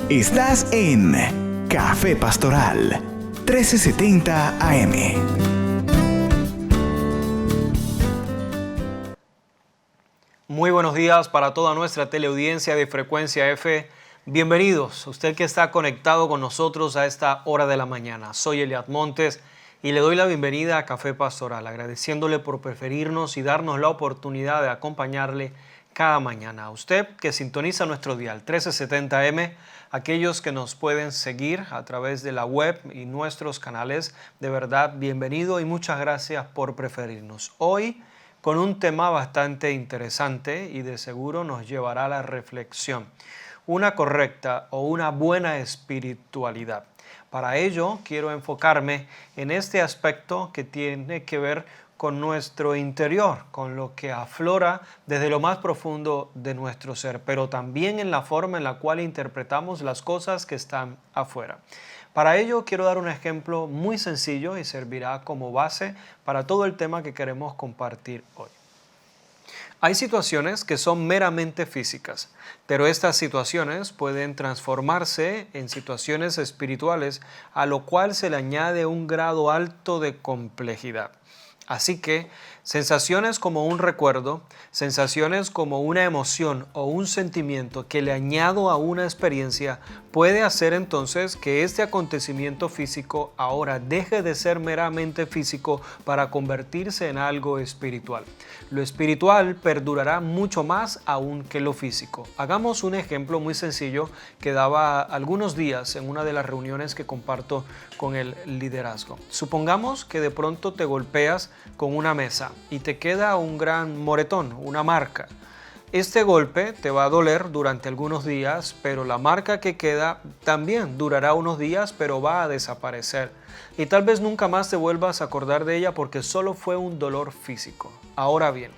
Estás en Café Pastoral 1370 AM. Muy buenos días para toda nuestra teleaudiencia de Frecuencia F. Bienvenidos, usted que está conectado con nosotros a esta hora de la mañana. Soy Eliad Montes y le doy la bienvenida a Café Pastoral, agradeciéndole por preferirnos y darnos la oportunidad de acompañarle cada mañana. A usted que sintoniza nuestro dial 1370M, aquellos que nos pueden seguir a través de la web y nuestros canales, de verdad, bienvenido y muchas gracias por preferirnos. Hoy, con un tema bastante interesante y de seguro nos llevará a la reflexión. Una correcta o una buena espiritualidad. Para ello, quiero enfocarme en este aspecto que tiene que ver con nuestro interior, con lo que aflora desde lo más profundo de nuestro ser, pero también en la forma en la cual interpretamos las cosas que están afuera. Para ello quiero dar un ejemplo muy sencillo y servirá como base para todo el tema que queremos compartir hoy. Hay situaciones que son meramente físicas, pero estas situaciones pueden transformarse en situaciones espirituales, a lo cual se le añade un grado alto de complejidad. Así que sensaciones como un recuerdo, sensaciones como una emoción o un sentimiento que le añado a una experiencia puede hacer entonces que este acontecimiento físico ahora deje de ser meramente físico para convertirse en algo espiritual. Lo espiritual perdurará mucho más aún que lo físico. Hagamos un ejemplo muy sencillo que daba algunos días en una de las reuniones que comparto con el liderazgo. Supongamos que de pronto te golpeas con una mesa y te queda un gran moretón, una marca. Este golpe te va a doler durante algunos días, pero la marca que queda también durará unos días, pero va a desaparecer. Y tal vez nunca más te vuelvas a acordar de ella porque solo fue un dolor físico. Ahora bien,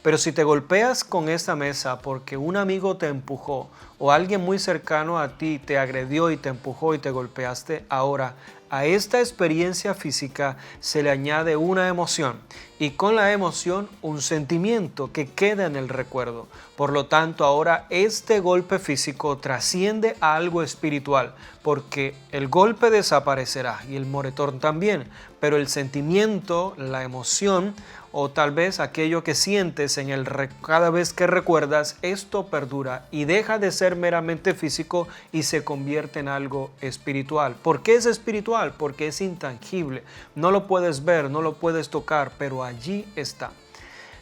pero si te golpeas con esta mesa porque un amigo te empujó o alguien muy cercano a ti te agredió y te empujó y te golpeaste, ahora a esta experiencia física se le añade una emoción y con la emoción un sentimiento que queda en el recuerdo. Por lo tanto, ahora este golpe físico trasciende a algo espiritual porque el golpe desaparecerá y el moretón también, pero el sentimiento, la emoción o tal vez aquello que sientes cada vez que recuerdas, esto perdura y deja de ser meramente físico y se convierte en algo espiritual. ¿Por qué es espiritual? Porque es intangible. No lo puedes ver, no lo puedes tocar, pero allí está.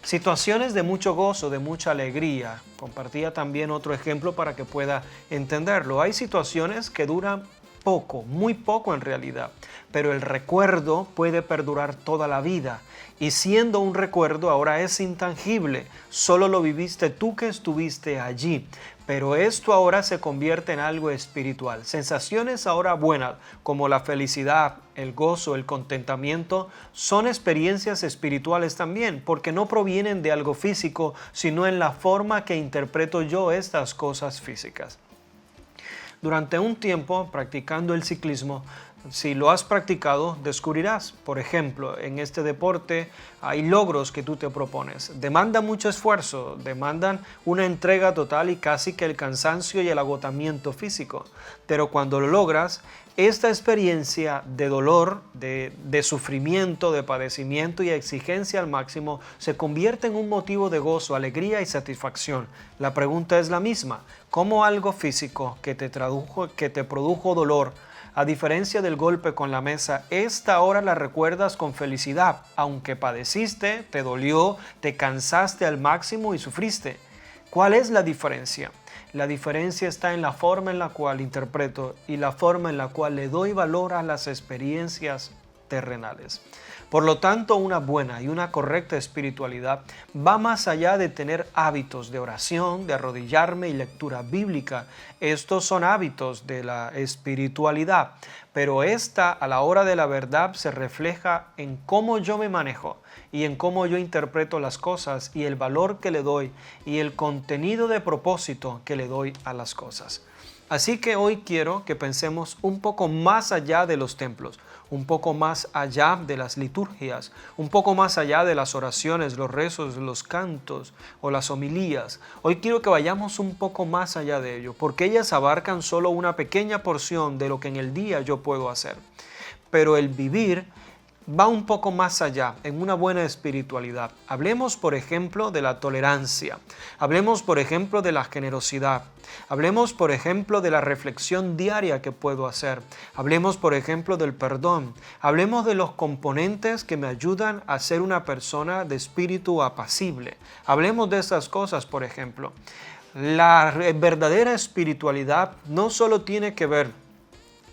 Situaciones de mucho gozo, de mucha alegría. Compartía también otro ejemplo para que pueda entenderlo. Hay situaciones que duran poco, muy poco en realidad, pero el recuerdo puede perdurar toda la vida. Y siendo un recuerdo, ahora es intangible. Solo lo viviste tú que estuviste allí. Pero esto ahora se convierte en algo espiritual. Sensaciones ahora buenas, como la felicidad, el gozo, el contentamiento, son experiencias espirituales también, porque no provienen de algo físico, sino en la forma que interpreto yo estas cosas físicas. Durante un tiempo, practicando el ciclismo, si lo has practicado, descubrirás, por ejemplo, en este deporte hay logros que tú te propones. Demandan mucho esfuerzo, demandan una entrega total y casi que el cansancio y el agotamiento físico. Pero cuando lo logras, esta experiencia de dolor, de sufrimiento, de padecimiento y exigencia al máximo se convierte en un motivo de gozo, alegría y satisfacción. La pregunta es la misma: ¿cómo algo físico que te produjo dolor, a diferencia del golpe con la mesa, esta ahora la recuerdas con felicidad, aunque padeciste, te dolió, te cansaste al máximo y sufriste? ¿Cuál es la diferencia? La diferencia está en la forma en la cual interpreto y la forma en la cual le doy valor a las experiencias terrenales. Por lo tanto, una buena y una correcta espiritualidad va más allá de tener hábitos de oración, de arrodillarme y lectura bíblica. Estos son hábitos de la espiritualidad, pero esta a la hora de la verdad se refleja en cómo yo me manejo y en cómo yo interpreto las cosas y el valor que le doy y el contenido de propósito que le doy a las cosas. Así que hoy quiero que pensemos un poco más allá de los templos, un poco más allá de las liturgias, un poco más allá de las oraciones, los rezos, los cantos o las homilías. Hoy quiero que vayamos un poco más allá de ello, porque ellas abarcan solo una pequeña porción de lo que en el día yo puedo hacer. Pero el vivir va un poco más allá, en una buena espiritualidad. Hablemos, por ejemplo, de la tolerancia. Hablemos, por ejemplo, de la generosidad. Hablemos, por ejemplo, de la reflexión diaria que puedo hacer. Hablemos, por ejemplo, del perdón. Hablemos de los componentes que me ayudan a ser una persona de espíritu apacible. Hablemos de esas cosas, por ejemplo. La verdadera espiritualidad no solo tiene que ver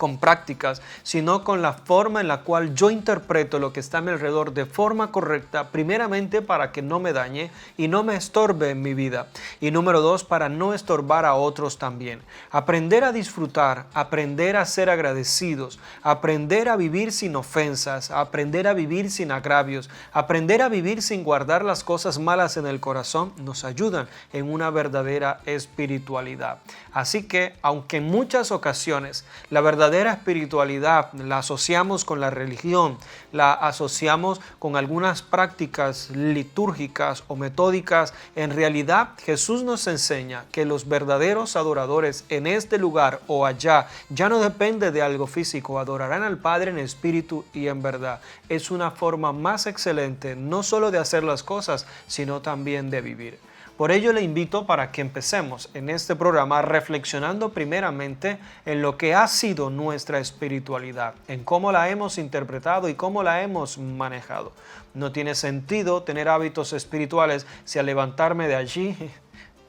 con prácticas, sino con la forma en la cual yo interpreto lo que está a mi alrededor de forma correcta, primeramente para que no me dañe y no me estorbe en mi vida. Y número 2, para no estorbar a otros también. Aprender a disfrutar, aprender a ser agradecidos, aprender a vivir sin ofensas, aprender a vivir sin agravios, aprender a vivir sin guardar las cosas malas en el corazón, nos ayudan en una verdadera espiritualidad. Así que, aunque en muchas ocasiones la verdadera espiritualidad la asociamos con la religión, la asociamos con algunas prácticas litúrgicas o metódicas, en realidad Jesús nos enseña que los verdaderos adoradores en este lugar o allá ya no depende de algo físico, adorarán al Padre en espíritu y en verdad. Es una forma más excelente no solo de hacer las cosas, sino también de vivir. Por ello le invito para que empecemos en este programa reflexionando primeramente en lo que ha sido nuestra espiritualidad, en cómo la hemos interpretado y cómo la hemos manejado. No tiene sentido tener hábitos espirituales si al levantarme de allí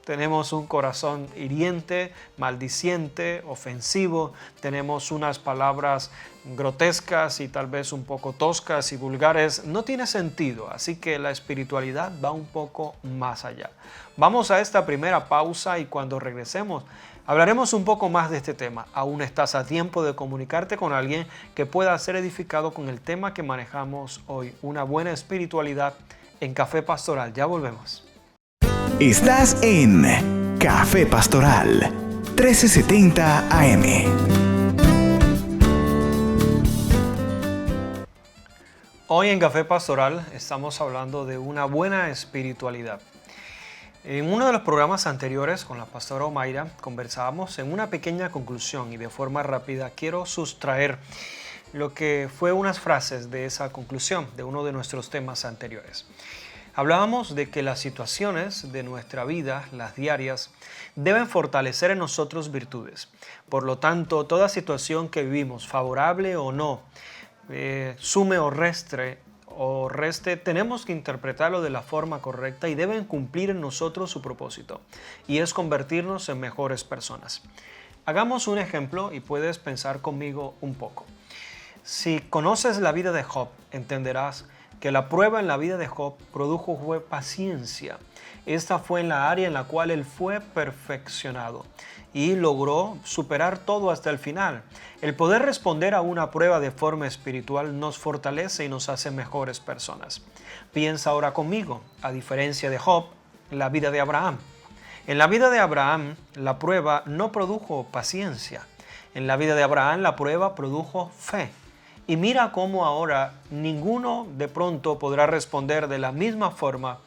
tenemos un corazón hiriente, maldiciente, ofensivo, tenemos unas palabras grotescas y tal vez un poco toscas y vulgares. No tiene sentido, así que la espiritualidad va un poco más allá. Vamos a esta primera pausa y cuando regresemos hablaremos un poco más de este tema. Aún estás a tiempo de comunicarte con alguien que pueda ser edificado con el tema que manejamos hoy, una buena espiritualidad en Café Pastoral. Ya volvemos. Estás en Café Pastoral 1370 AM. Hoy en Café Pastoral estamos hablando de una buena espiritualidad. En uno de los programas anteriores con la pastora Omaira conversábamos en una pequeña conclusión y de forma rápida quiero sustraer lo que fue unas frases de esa conclusión de uno de nuestros temas anteriores. Hablábamos de que las situaciones de nuestra vida, las diarias, deben fortalecer en nosotros virtudes. Por lo tanto, toda situación que vivimos, favorable o no, sume o reste, tenemos que interpretarlo de la forma correcta y deben cumplir en nosotros su propósito, y es convertirnos en mejores personas. Hagamos un ejemplo y puedes pensar conmigo un poco. Si conoces la vida de Job, entenderás que la prueba en la vida de Job produjo fue paciencia. Esta fue en la área en la cual él fue perfeccionado y logró superar todo hasta el final. El poder responder a una prueba de forma espiritual nos fortalece y nos hace mejores personas. Piensa ahora conmigo, a diferencia de Job, la vida de Abraham. En la vida de Abraham, la prueba no produjo paciencia. En la vida de Abraham, la prueba produjo fe. Y mira cómo ahora ninguno de pronto podrá responder de la misma forma,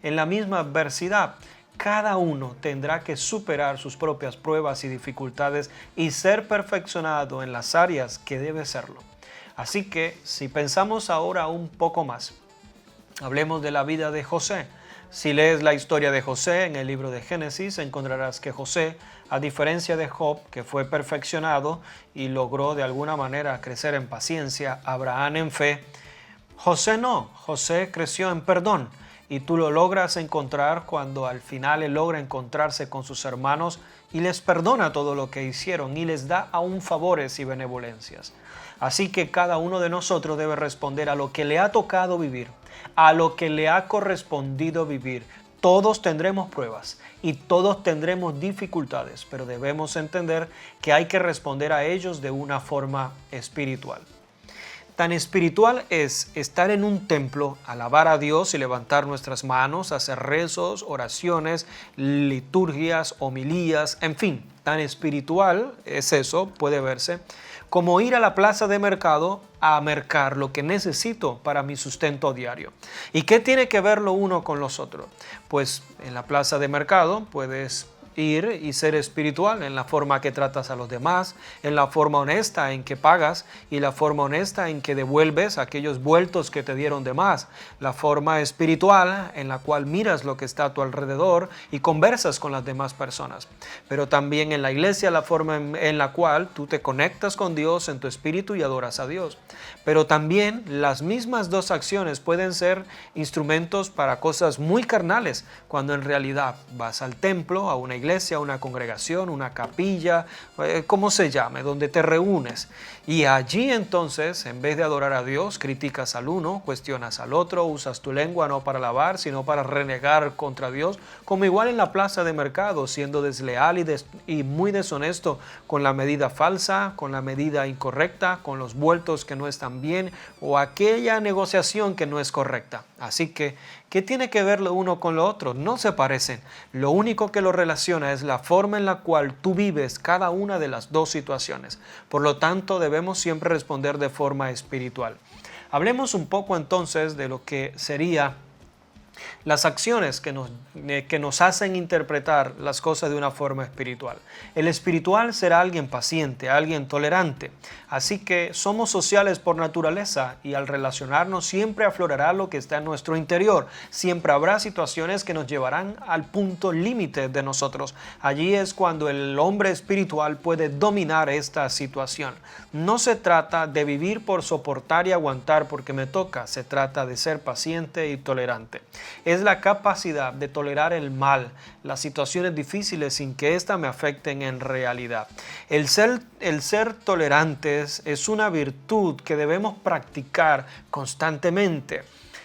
en la misma adversidad. Cada uno tendrá que superar sus propias pruebas y dificultades y ser perfeccionado en las áreas que debe serlo. Así que si pensamos ahora un poco más, hablemos de la vida de José. Si lees la historia de José en el libro de Génesis, encontrarás que José, a diferencia de Job, que fue perfeccionado y logró de alguna manera crecer en paciencia, Abraham en fe, José no, José creció en perdón. Y tú lo logras encontrar cuando al final él logra encontrarse con sus hermanos y les perdona todo lo que hicieron y les da aún favores y benevolencias. Así que cada uno de nosotros debe responder a lo que le ha tocado vivir, a lo que le ha correspondido vivir. Todos tendremos pruebas y todos tendremos dificultades, pero debemos entender que hay que responder a ellos de una forma espiritual. Tan espiritual es estar en un templo, alabar a Dios y levantar nuestras manos, hacer rezos, oraciones, liturgias, homilías, en fin, tan espiritual es eso, puede verse, como ir a la plaza de mercado a mercar lo que necesito para mi sustento diario. ¿Y qué tiene que ver lo uno con los otros? Pues en la plaza de mercado puedes ir y ser espiritual en la forma que tratas a los demás, en la forma honesta en que pagas y la forma honesta en que devuelves aquellos vueltos que te dieron de más, la forma espiritual en la cual miras lo que está a tu alrededor y conversas con las demás personas. Pero también en la iglesia la forma en la cual tú te conectas con Dios en tu espíritu y adoras a Dios. Pero también las mismas dos acciones pueden ser instrumentos para cosas muy carnales, cuando en realidad vas al templo, a una iglesia, una congregación, una capilla, como se llame, donde te reúnes. Y allí entonces, en vez de adorar a Dios, criticas al uno, cuestionas al otro, usas tu lengua no para alabar, sino para renegar contra Dios, como igual en la plaza de mercado, siendo desleal y muy deshonesto con la medida falsa, con la medida incorrecta, con los vueltos que no están bien o aquella negociación que no es correcta. Así que, ¿qué tiene que ver lo uno con lo otro? No se parecen. Lo único que lo relaciona es la forma en la cual tú vives cada una de las dos situaciones. Por lo tanto, debemos siempre responder de forma espiritual. Hablemos un poco entonces de lo que sería las acciones que nos hacen interpretar las cosas de una forma espiritual. El espiritual será alguien paciente, alguien tolerante. Así que somos sociales por naturaleza y al relacionarnos siempre aflorará lo que está en nuestro interior. Siempre habrá situaciones que nos llevarán al punto límite de nosotros. Allí es cuando el hombre espiritual puede dominar esta situación. No se trata de vivir por soportar y aguantar porque me toca. Se trata de ser paciente y tolerante. Es la capacidad de tolerar el mal, las situaciones difíciles sin que ésta me afecten en realidad. El ser tolerantes es una virtud que debemos practicar constantemente.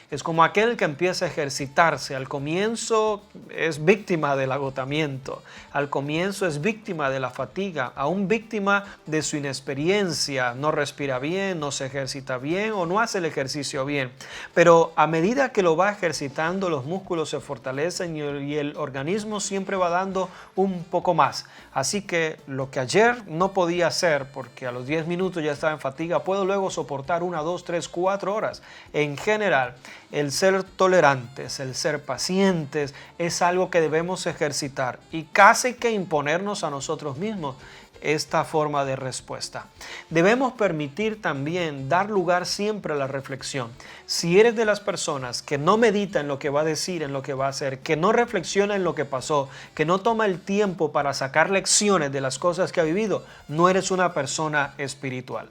Es como aquel que empieza a ejercitarse. Al comienzo es víctima del agotamiento. Al comienzo es víctima de la fatiga. Aún víctima de su inexperiencia. No respira bien, no se ejercita bien o no hace el ejercicio bien. Pero a medida que lo va ejercitando, los músculos se fortalecen y el organismo siempre va dando un poco más. Así que lo que ayer no podía hacer, porque a los 10 minutos ya estaba en fatiga, puedo luego soportar 1, 2, 3, 4 horas. En general, el ser tolerantes, el ser pacientes es algo que debemos ejercitar y casi que imponernos a nosotros mismos esta forma de respuesta. Debemos permitir también dar lugar siempre a la reflexión. Si eres de las personas que no medita en lo que va a decir, en lo que va a hacer, que no reflexiona en lo que pasó, que no toma el tiempo para sacar lecciones de las cosas que ha vivido, no eres una persona espiritual.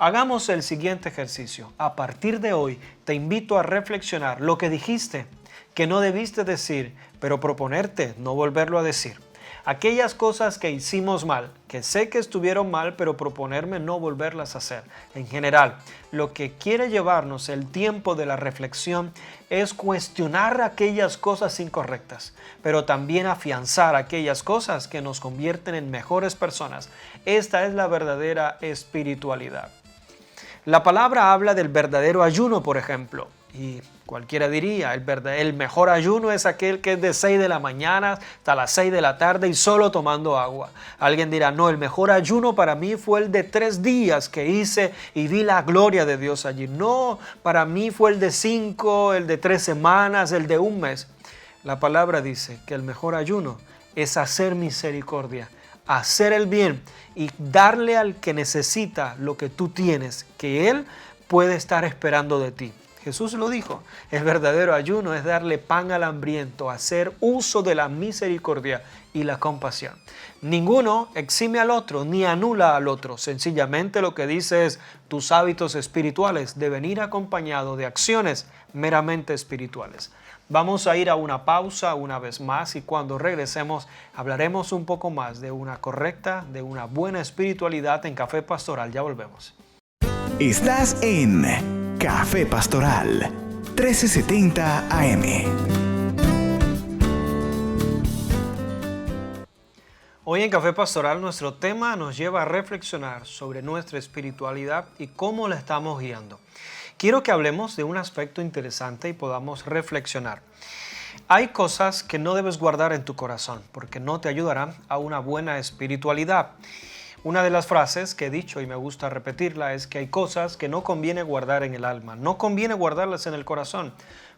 Hagamos el siguiente ejercicio. A partir de hoy te invito a reflexionar lo que dijiste, que no debiste decir, pero proponerte no volverlo a decir. Aquellas cosas que hicimos mal, que sé que estuvieron mal, pero proponerme no volverlas a hacer. En general, lo que quiere llevarnos el tiempo de la reflexión es cuestionar aquellas cosas incorrectas, pero también afianzar aquellas cosas que nos convierten en mejores personas. Esta es la verdadera espiritualidad. La palabra habla del verdadero ayuno, por ejemplo, y cualquiera diría, el mejor ayuno es aquel que es de 6 de la mañana hasta las 6 de la tarde y solo tomando agua. Alguien dirá, no, el mejor ayuno para mí fue el de 3 días que hice y vi la gloria de Dios allí. No, para mí fue el de 5, el de 3 semanas, el de un mes. La palabra dice que el mejor ayuno es hacer misericordia, hacer el bien y darle al que necesita lo que tú tienes, que Él puede estar esperando de ti. Jesús lo dijo, el verdadero ayuno es darle pan al hambriento, hacer uso de la misericordia y la compasión. Ninguno exime al otro ni anula al otro, sencillamente lo que dice es tus hábitos espirituales deben ir acompañados de acciones meramente espirituales. Vamos a ir a una pausa una vez más y cuando regresemos hablaremos un poco más de una correcta, de una buena espiritualidad en Café Pastoral. Ya volvemos. Estás en Café Pastoral 1370 AM. Hoy en Café Pastoral nuestro tema nos lleva a reflexionar sobre nuestra espiritualidad y cómo la estamos guiando. Quiero que hablemos de un aspecto interesante y podamos reflexionar. Hay cosas que no debes guardar en tu corazón porque no te ayudarán a una buena espiritualidad. Una de las frases que he dicho y me gusta repetirla es que hay cosas que no conviene guardar en el alma, no conviene guardarlas en el corazón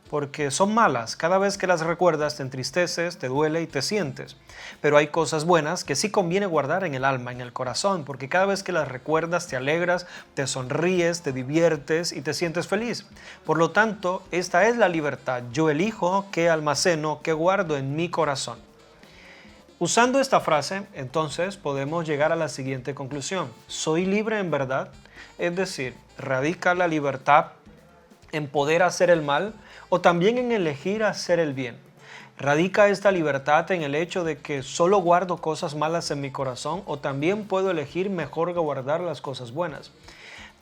porque son malas. Cada vez que las recuerdas te entristeces, te duele y te sientes. Pero hay cosas buenas que sí conviene guardar en el alma, en el corazón, porque cada vez que las recuerdas te alegras, te sonríes, te diviertes y te sientes feliz. Por lo tanto, esta es la libertad. Yo elijo qué almaceno, qué guardo en mi corazón. Usando esta frase, entonces podemos llegar a la siguiente conclusión. ¿Soy libre en verdad? Es decir, ¿radica la libertad en poder hacer el mal o también en elegir hacer el bien? ¿Radica esta libertad en el hecho de que solo guardo cosas malas en mi corazón o también puedo elegir mejor guardar las cosas buenas?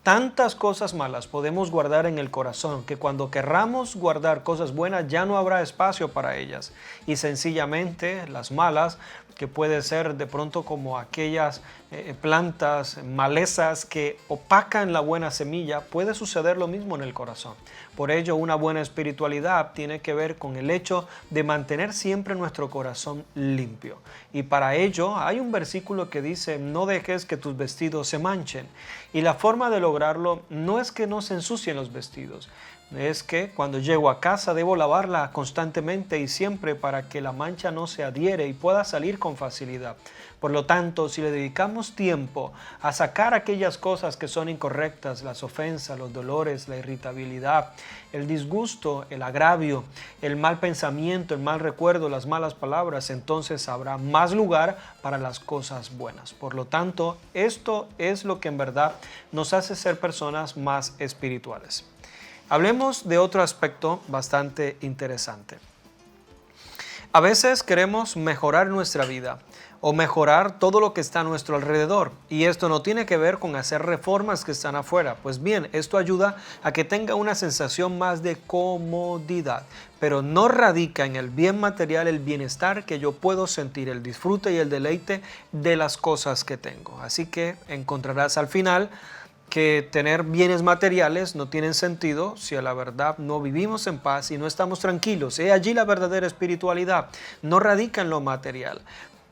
Tantas cosas malas podemos guardar en el corazón que cuando querramos guardar cosas buenas ya no habrá espacio para ellas. Y sencillamente las malas, que puede ser de pronto como aquellas plantas, malezas que opacan la buena semilla, puede suceder lo mismo en el corazón. Por ello, una buena espiritualidad tiene que ver con el hecho de mantener siempre nuestro corazón limpio. Y para ello hay un versículo que dice, no dejes que tus vestidos se manchen. Y la forma de lograrlo no es que no se ensucien los vestidos, es que cuando llego a casa debo lavarla constantemente y siempre para que la mancha no se adhiere y pueda salir con facilidad. Por lo tanto, si le dedicamos tiempo a sacar aquellas cosas que son incorrectas, las ofensas, los dolores, la irritabilidad, el disgusto, el agravio, el mal pensamiento, el mal recuerdo, las malas palabras, entonces habrá más lugar para las cosas buenas. Por lo tanto, esto es lo que en verdad nos hace ser personas más espirituales. Hablemos de otro aspecto bastante interesante. A veces queremos mejorar nuestra vida o mejorar todo lo que está a nuestro alrededor y esto no tiene que ver con hacer reformas que están afuera. Pues bien, esto ayuda a que tenga una sensación más de comodidad, pero no radica en el bien material, el bienestar que yo puedo sentir, el disfrute y el deleite de las cosas que tengo. Así que encontrarás al final que tener bienes materiales no tienen sentido si a la verdad no vivimos en paz y no estamos tranquilos. He allí la verdadera espiritualidad, no radica en lo material.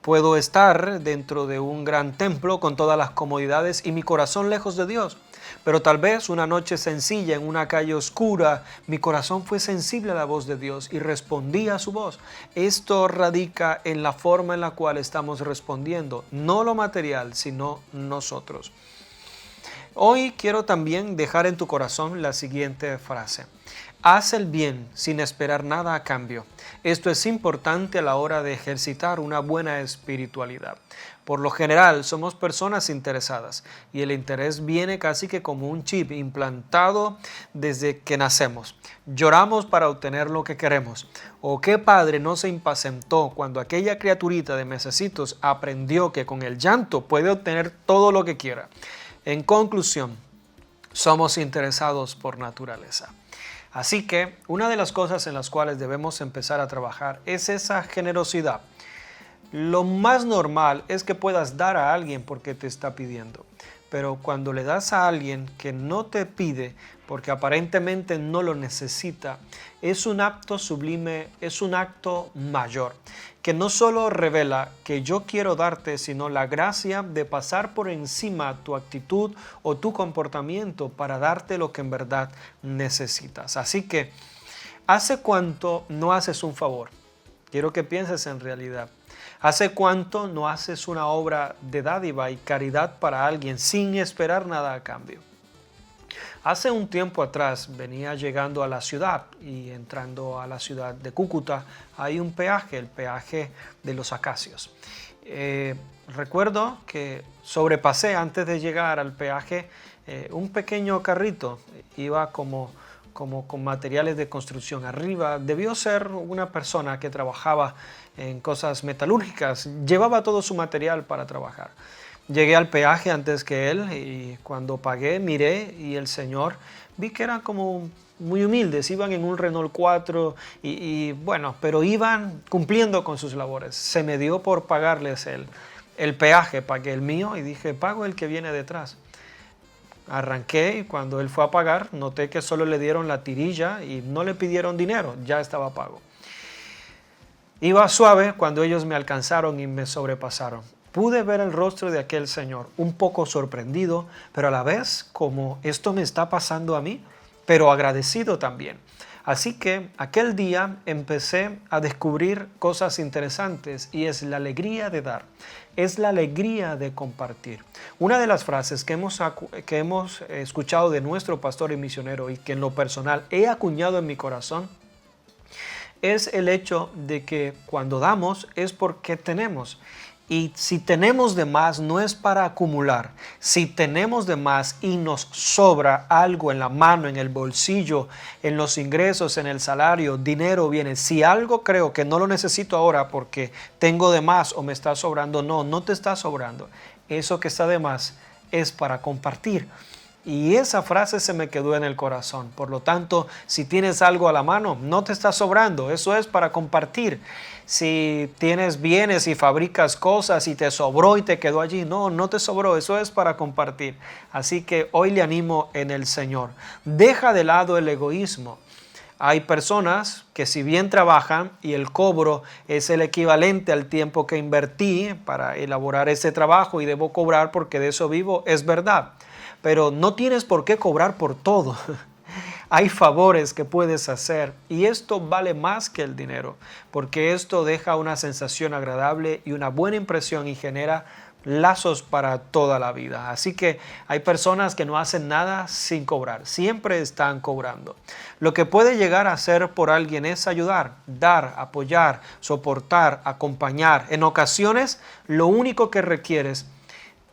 Puedo estar dentro de un gran templo con todas las comodidades y mi corazón lejos de Dios. Pero tal vez una noche sencilla en una calle oscura, mi corazón fue sensible a la voz de Dios y respondí a su voz. Esto radica en la forma en la cual estamos respondiendo, no lo material, sino nosotros. Hoy quiero también dejar en tu corazón la siguiente frase. Haz el bien sin esperar nada a cambio. Esto es importante a la hora de ejercitar una buena espiritualidad. Por lo general somos personas interesadas y el interés viene casi que como un chip implantado desde que nacemos. Lloramos para obtener lo que queremos. ¿O qué padre no se impacientó cuando aquella criaturita de mesecitos aprendió que con el llanto puede obtener todo lo que quiera? En conclusión, somos interesados por naturaleza. Así que una de las cosas en las cuales debemos empezar a trabajar es esa generosidad. Lo más normal es que puedas dar a alguien porque te está pidiendo. Pero cuando le das a alguien que no te pide porque aparentemente no lo necesita, es un acto sublime, es un acto mayor, que no solo revela que yo quiero darte, sino la gracia de pasar por encima tu actitud o tu comportamiento para darte lo que en verdad necesitas. Así que, ¿hace cuánto no haces un favor? Quiero que pienses en realidad. ¿Hace cuánto no haces una obra de dádiva y caridad para alguien sin esperar nada a cambio? Hace un tiempo atrás venía llegando a la ciudad y entrando a la ciudad de Cúcuta hay un peaje, el peaje de los Acacios. Recuerdo que sobrepasé antes de llegar al peaje un pequeño carrito, iba como con materiales de construcción arriba. Debió ser una persona que trabajaba en cosas metalúrgicas, llevaba todo su material para trabajar. Llegué al peaje antes que él y cuando pagué miré y el señor vi que eran como muy humildes, iban en un Renault 4 bueno, pero iban cumpliendo con sus labores. Se me dio por pagarles el peaje, pagué el mío y dije, pago el que viene detrás. Arranqué y cuando él fue a pagar, noté que solo le dieron la tirilla y no le pidieron dinero, ya estaba pago. Iba suave cuando ellos me alcanzaron y me sobrepasaron. Pude ver el rostro de aquel señor, un poco sorprendido, pero a la vez como esto me está pasando a mí, pero agradecido también. Así que aquel día empecé a descubrir cosas interesantes y es la alegría de dar, es la alegría de compartir. Una de las frases que hemos escuchado de nuestro pastor y misionero y que en lo personal he acuñado en mi corazón es el hecho de que cuando damos es porque tenemos. Y si tenemos de más no es para acumular. Si tenemos de más y nos sobra algo en la mano, en el bolsillo, en los ingresos, en el salario, dinero viene. Si algo creo que no lo necesito ahora porque tengo de más o me está sobrando, no te está sobrando. Eso que está de más es para compartir. Y esa frase se me quedó en el corazón. Por lo tanto, si tienes algo a la mano, no te está sobrando. Eso es para compartir. Si tienes bienes y fabricas cosas y te sobró y te quedó allí, no te sobró. Eso es para compartir. Así que hoy le animo en el Señor. Deja de lado el egoísmo. Hay personas que si bien trabajan y el cobro es el equivalente al tiempo que invertí para elaborar ese trabajo y debo cobrar porque de eso vivo, es verdad. Pero no tienes por qué cobrar por todo. Hay favores que puedes hacer y esto vale más que el dinero, porque esto deja una sensación agradable y una buena impresión y genera lazos para toda la vida. Así que hay personas que no hacen nada sin cobrar, siempre están cobrando. Lo que puede llegar a hacer por alguien es ayudar, dar, apoyar, soportar, acompañar. En ocasiones, lo único que requieres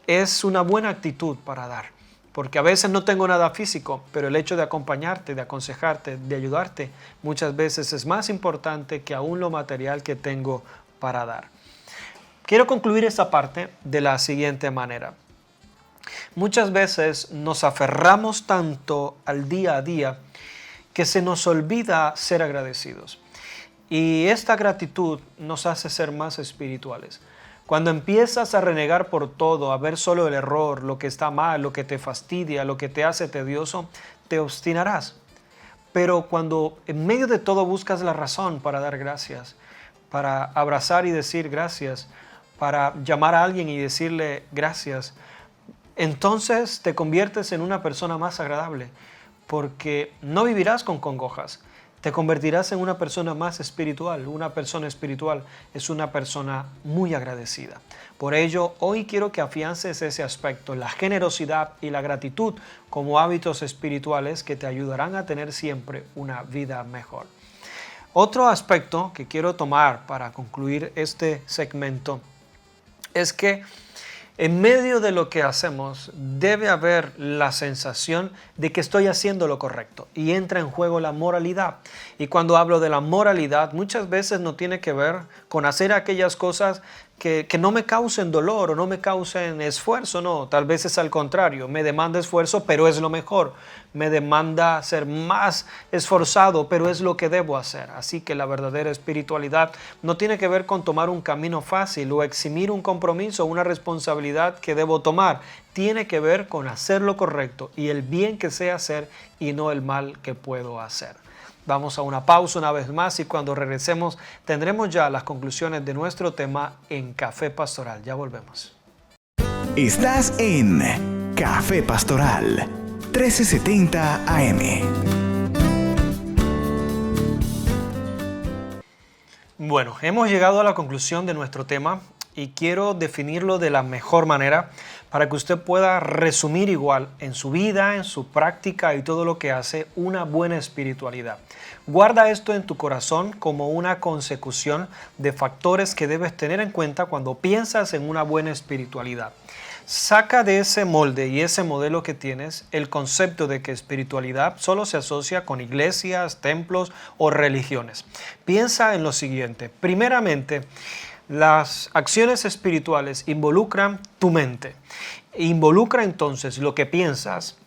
es una buena actitud para dar. Porque a veces no tengo nada físico, pero el hecho de acompañarte, de aconsejarte, de ayudarte, muchas veces es más importante que aún lo material que tengo para dar. Quiero concluir esta parte de la siguiente manera. Muchas veces nos aferramos tanto al día a día que se nos olvida ser agradecidos. Y esta gratitud nos hace ser más espirituales. Cuando empiezas a renegar por todo, a ver solo el error, lo que está mal, lo que te fastidia, lo que te hace tedioso, te obstinarás. Pero cuando en medio de todo buscas la razón para dar gracias, para abrazar y decir gracias, para llamar a alguien y decirle gracias, entonces te conviertes en una persona más agradable, porque no vivirás con congojas. Te convertirás en una persona más espiritual. Una persona espiritual es una persona muy agradecida. Por ello, hoy quiero que afiances ese aspecto, la generosidad y la gratitud como hábitos espirituales que te ayudarán a tener siempre una vida mejor. Otro aspecto que quiero tomar para concluir este segmento es que en medio de lo que hacemos debe haber la sensación de que estoy haciendo lo correcto y entra en juego la moralidad. Y cuando hablo de la moralidad, muchas veces no tiene que ver con hacer aquellas cosas que no me causen dolor o no me causen esfuerzo, no, tal vez es al contrario, me demanda esfuerzo, pero es lo mejor, me demanda ser más esforzado, pero es lo que debo hacer. Así que la verdadera espiritualidad no tiene que ver con tomar un camino fácil o eximir un compromiso o una responsabilidad que debo tomar, tiene que ver con hacer lo correcto y el bien que sé hacer y no el mal que puedo hacer. Vamos a una pausa una vez más y cuando regresemos tendremos ya las conclusiones de nuestro tema en Café Pastoral. Ya volvemos. Estás en Café Pastoral 1370 AM. Bueno, hemos llegado a la conclusión de nuestro tema y quiero definirlo de la mejor manera para que usted pueda resumir igual en su vida, en su práctica y todo lo que hace una buena espiritualidad. Guarda esto en tu corazón como una consecución de factores que debes tener en cuenta cuando piensas en una buena espiritualidad. Saca de ese molde y ese modelo que tienes el concepto de que espiritualidad solo se asocia con iglesias, templos o religiones. Piensa en lo siguiente. Primeramente, las acciones espirituales involucran tu mente. Involucra entonces lo que piensas,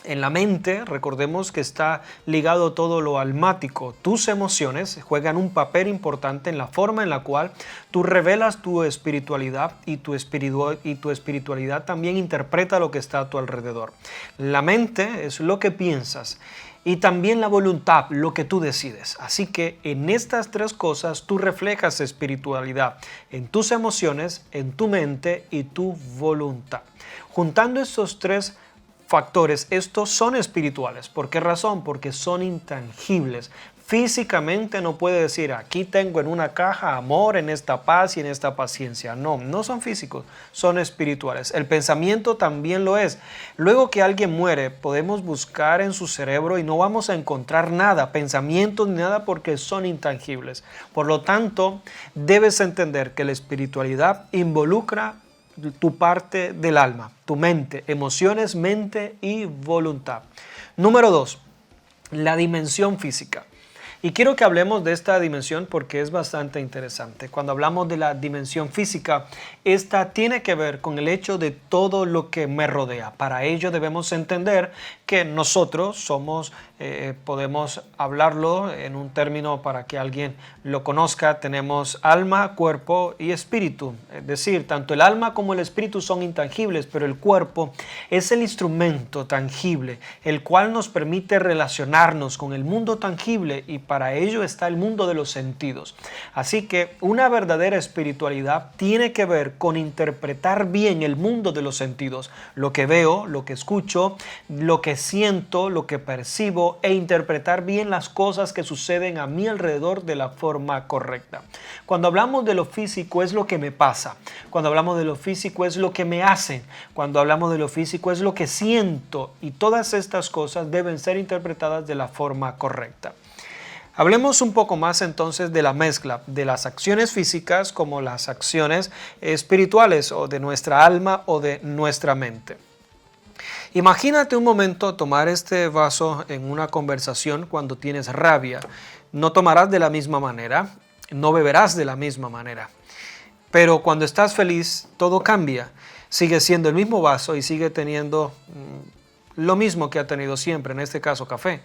En la mente, recordemos que está ligado todo lo almático. Tus emociones juegan un papel importante en la forma en la cual tú revelas tu espiritualidad y tu espiritualidad también interpreta lo que está a tu alrededor. La mente es lo que piensas y también la voluntad, lo que tú decides. Así que en estas tres cosas tú reflejas espiritualidad en tus emociones, en tu mente y tu voluntad. Juntando estos tres factores, estos son espirituales. ¿Por qué razón? Porque son intangibles. Físicamente no puede decir, aquí tengo en una caja amor, en esta paz y en esta paciencia. No, no son físicos, son espirituales. El pensamiento también lo es. Luego que alguien muere, podemos buscar en su cerebro y no vamos a encontrar nada, pensamientos ni nada, porque son intangibles. Por lo tanto, debes entender que la espiritualidad involucra tu parte del alma, tu mente, emociones, mente y voluntad. Número 2, la dimensión física. Y quiero que hablemos de esta dimensión porque es bastante interesante. Cuando hablamos de la dimensión física, esta tiene que ver con el hecho de todo lo que me rodea. Para ello debemos entender que nosotros somos, podemos hablarlo en un término para que alguien lo conozca, tenemos alma, cuerpo y espíritu. Es decir, tanto el alma como el espíritu son intangibles, pero el cuerpo es el instrumento tangible, el cual nos permite relacionarnos con el mundo tangible y para ello está el mundo de los sentidos. Así que una verdadera espiritualidad tiene que ver con interpretar bien el mundo de los sentidos, lo que veo, lo que escucho, lo que siento, lo que percibo e interpretar bien las cosas que suceden a mi alrededor de la forma correcta. Cuando hablamos de lo físico es lo que me pasa, cuando hablamos de lo físico es lo que me hacen, cuando hablamos de lo físico es lo que siento y todas estas cosas deben ser interpretadas de la forma correcta. Hablemos un poco más entonces de la mezcla de las acciones físicas como las acciones espirituales o de nuestra alma o de nuestra mente. Imagínate un momento tomar este vaso en una conversación cuando tienes rabia. No tomarás de la misma manera, no beberás de la misma manera. Pero cuando estás feliz, todo cambia. Sigue siendo el mismo vaso y sigue teniendo lo mismo que ha tenido siempre, en este caso café.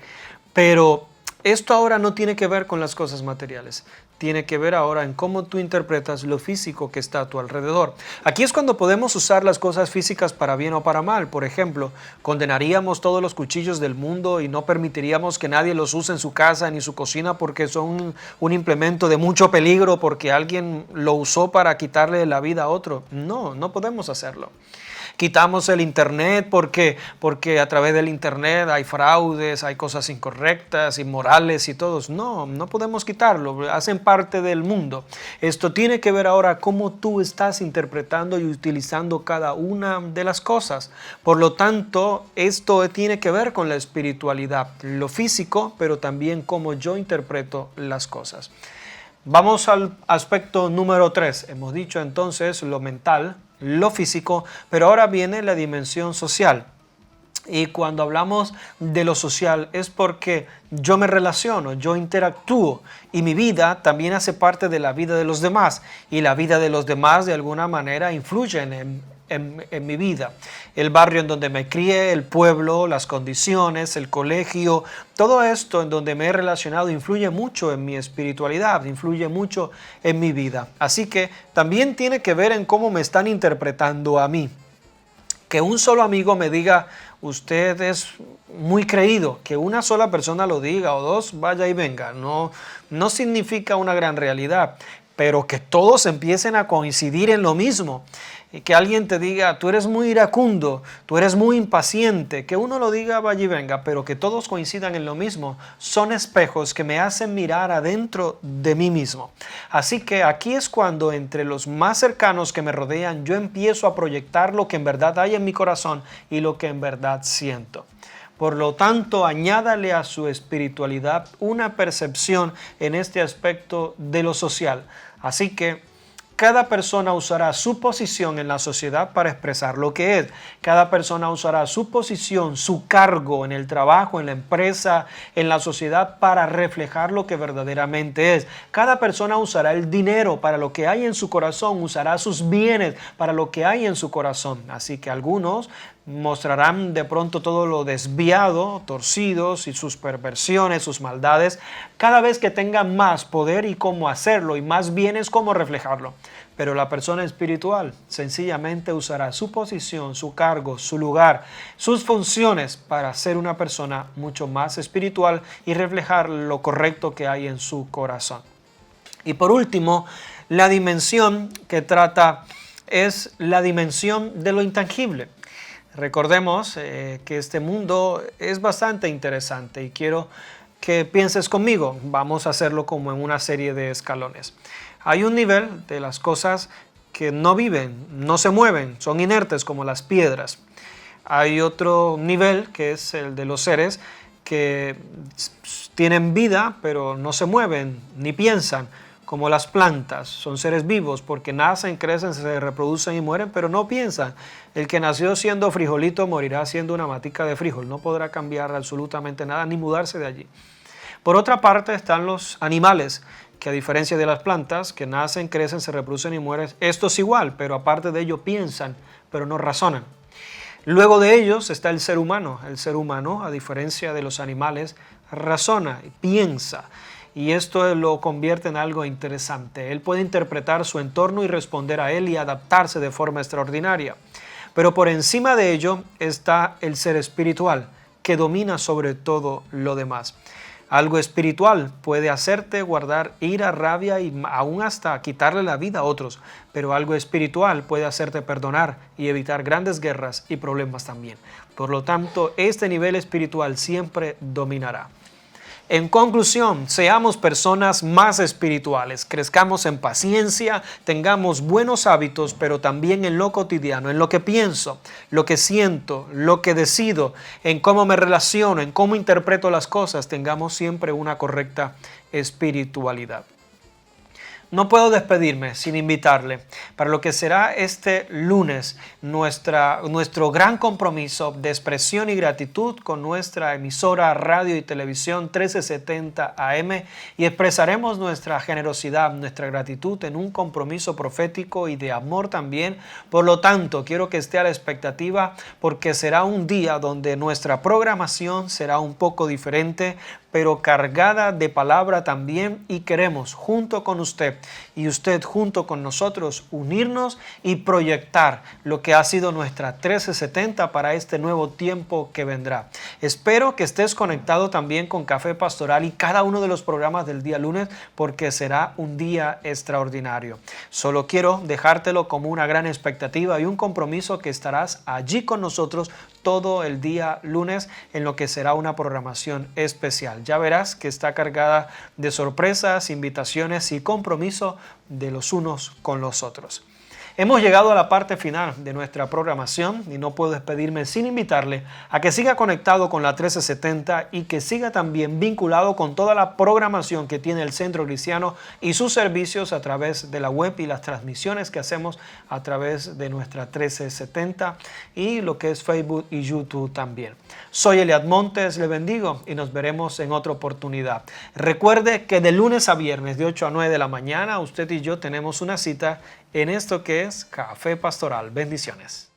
Pero esto ahora no tiene que ver con las cosas materiales, tiene que ver ahora en cómo tú interpretas lo físico que está a tu alrededor. Aquí es cuando podemos usar las cosas físicas para bien o para mal. Por ejemplo, condenaríamos todos los cuchillos del mundo y no permitiríamos que nadie los use en su casa ni su cocina porque son un implemento de mucho peligro porque alguien lo usó para quitarle la vida a otro. No, no podemos hacerlo. Quitamos el internet porque a través del internet hay fraudes, hay cosas incorrectas, inmorales y todos. No, no podemos quitarlo, hacen parte del mundo. Esto tiene que ver ahora cómo tú estás interpretando y utilizando cada una de las cosas. Por lo tanto, esto tiene que ver con la espiritualidad, lo físico, pero también cómo yo interpreto las cosas. Vamos al aspecto número 3. Hemos dicho entonces lo mental, lo físico, pero ahora viene la dimensión social. Y cuando hablamos de lo social es porque yo me relaciono, yo interactúo y mi vida también hace parte de la vida de los demás y la vida de los demás de alguna manera influye en mi vida. El barrio en donde me crié, el pueblo, las condiciones, el colegio, todo esto en donde me he relacionado influye mucho en mi espiritualidad, influye mucho en mi vida. Así que también tiene que ver en cómo me están interpretando a mí. Que un solo amigo me diga, usted es muy creído, que una sola persona lo diga o dos, vaya y venga, no significa una gran realidad, pero que todos empiecen a coincidir en lo mismo. Y que alguien te diga, tú eres muy iracundo, tú eres muy impaciente, que uno lo diga vaya y venga, pero que todos coincidan en lo mismo, son espejos que me hacen mirar adentro de mí mismo. Así que aquí es cuando entre los más cercanos que me rodean, yo empiezo a proyectar lo que en verdad hay en mi corazón y lo que en verdad siento. Por lo tanto, añádale a su espiritualidad una percepción en este aspecto de lo social. Así que cada persona usará su posición en la sociedad para expresar lo que es. Cada persona usará su posición, su cargo en el trabajo, en la empresa, en la sociedad para reflejar lo que verdaderamente es. Cada persona usará el dinero para lo que hay en su corazón, usará sus bienes para lo que hay en su corazón. Así que algunos mostrarán de pronto todo lo desviado, torcidos y sus perversiones, sus maldades, cada vez que tengan más poder y cómo hacerlo y más bienes cómo reflejarlo. Pero la persona espiritual sencillamente usará su posición, su cargo, su lugar, sus funciones para ser una persona mucho más espiritual y reflejar lo correcto que hay en su corazón. Y por último, la dimensión que trata es la dimensión de lo intangible. Recordemos que este mundo es bastante interesante y quiero que pienses conmigo. Vamos a hacerlo como en una serie de escalones. Hay un nivel de las cosas que no viven, no se mueven, son inertes como las piedras. Hay otro nivel que es el de los seres que tienen vida pero no se mueven ni piensan, como las plantas. Son seres vivos porque nacen, crecen, se reproducen y mueren, pero no piensan. El que nació siendo frijolito morirá siendo una matica de frijol. No podrá cambiar absolutamente nada ni mudarse de allí. Por otra parte están los animales, que a diferencia de las plantas, que nacen, crecen, se reproducen y mueren, esto es igual, pero aparte de ello piensan, pero no razonan. Luego de ellos está el ser humano. El ser humano, a diferencia de los animales, razona y piensa. Y esto lo convierte en algo interesante. Él puede interpretar su entorno y responder a él y adaptarse de forma extraordinaria. Pero por encima de ello está el ser espiritual, que domina sobre todo lo demás. Algo espiritual puede hacerte guardar ira, rabia y aún hasta quitarle la vida a otros, pero algo espiritual puede hacerte perdonar y evitar grandes guerras y problemas también. Por lo tanto, este nivel espiritual siempre dominará. En conclusión, seamos personas más espirituales, crezcamos en paciencia, tengamos buenos hábitos, pero también en lo cotidiano, en lo que pienso, lo que siento, lo que decido, en cómo me relaciono, en cómo interpreto las cosas, tengamos siempre una correcta espiritualidad. No puedo despedirme sin invitarle para lo que será este lunes nuestro gran compromiso de expresión y gratitud con nuestra emisora radio y televisión 1370 AM y expresaremos nuestra generosidad, nuestra gratitud en un compromiso profético y de amor también. Por lo tanto, quiero que esté a la expectativa porque será un día donde nuestra programación será un poco diferente, pero cargada de palabra también, y queremos junto con usted y usted junto con nosotros unirnos y proyectar lo que ha sido nuestra 1370 para este nuevo tiempo que vendrá. Espero que estés conectado también con Café Pastoral y cada uno de los programas del día lunes porque será un día extraordinario. Solo quiero dejártelo como una gran expectativa y un compromiso que estarás allí con nosotros todo el día lunes en lo que será una programación especial. Ya verás que está cargada de sorpresas, invitaciones y compromiso de los unos con los otros. Hemos llegado a la parte final de nuestra programación y no puedo despedirme sin invitarle a que siga conectado con la 1370 y que siga también vinculado con toda la programación que tiene el Centro Cristiano y sus servicios a través de la web y las transmisiones que hacemos a través de nuestra 1370 y lo que es Facebook y YouTube también. Soy Eliad Montes, le bendigo y nos veremos en otra oportunidad. Recuerde que de lunes a viernes de 8 a 9 de la mañana usted y yo tenemos una cita en esto que es Café Pastoral. Bendiciones.